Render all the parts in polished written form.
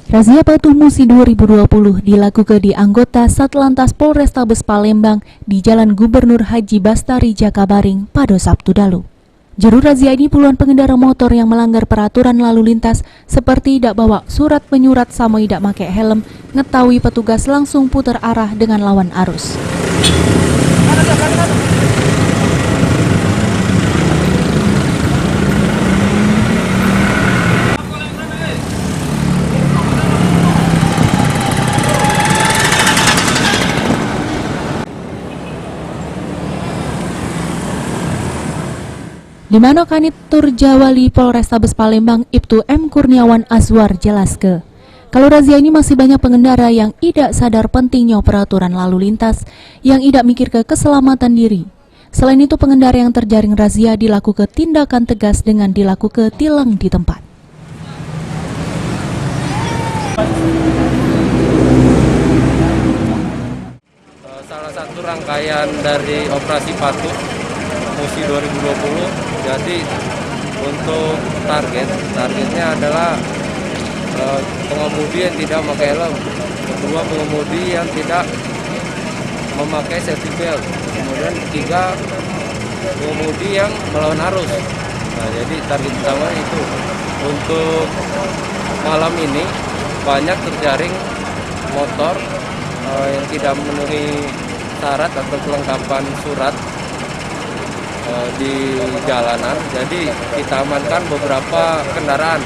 Razia Patuh Musi 2020 dilakukan di anggota Satlantas Polrestabes Palembang di Jalan Gubernur Haji Bastari Jakabaring pada Sabtu dalu. Juru razia ini puluhan pengendara motor yang melanggar peraturan lalu lintas seperti tidak bawa surat penyurat sama tidak pakai helm, ngetahui petugas langsung putar arah dengan lawan arus. Di mana Kanit Turjawali Polrestabes Palembang Ibtu M. Kurniawan Azwar jelaskan, kalau razia ini masih banyak pengendara yang tidak sadar pentingnya peraturan lalu lintas, yang tidak mikir ke keselamatan diri. Selain itu pengendara yang terjaring razia dilakukan tindakan tegas dengan dilakukan tilang di tempat. Salah satu rangkaian dari operasi patuh Musi 2020. Jadi untuk targetnya adalah pengemudi yang tidak memakai helm, kedua pengemudi yang tidak memakai safety belt, kemudian ketiga pengemudi yang melawan arus. Nah, jadi target utama itu. Untuk malam ini banyak terjaring motor yang tidak memenuhi syarat atau kelengkapan surat di jalanan, jadi kita amankan beberapa kendaraan.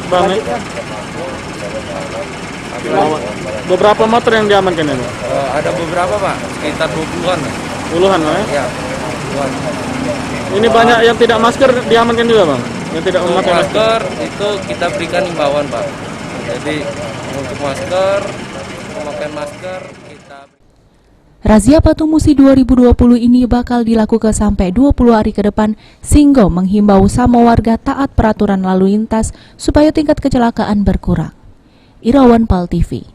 Bang, beberapa motor yang diamankan ini? Ada beberapa Pak, sekitar 20-an. Puluhan Pak? Ya, puluhan. Ini banyak yang tidak masker diamankan juga Bang? Yang tidak memakai masker itu kita berikan himbauan Pak. Jadi untuk masker, memakai masker kita. Razia Patuh Musi 2020 ini bakal dilakukan sampai 20 hari ke depan, sehingga menghimbau sama warga taat peraturan lalu lintas supaya tingkat kecelakaan berkurang. Irawan Pal TV.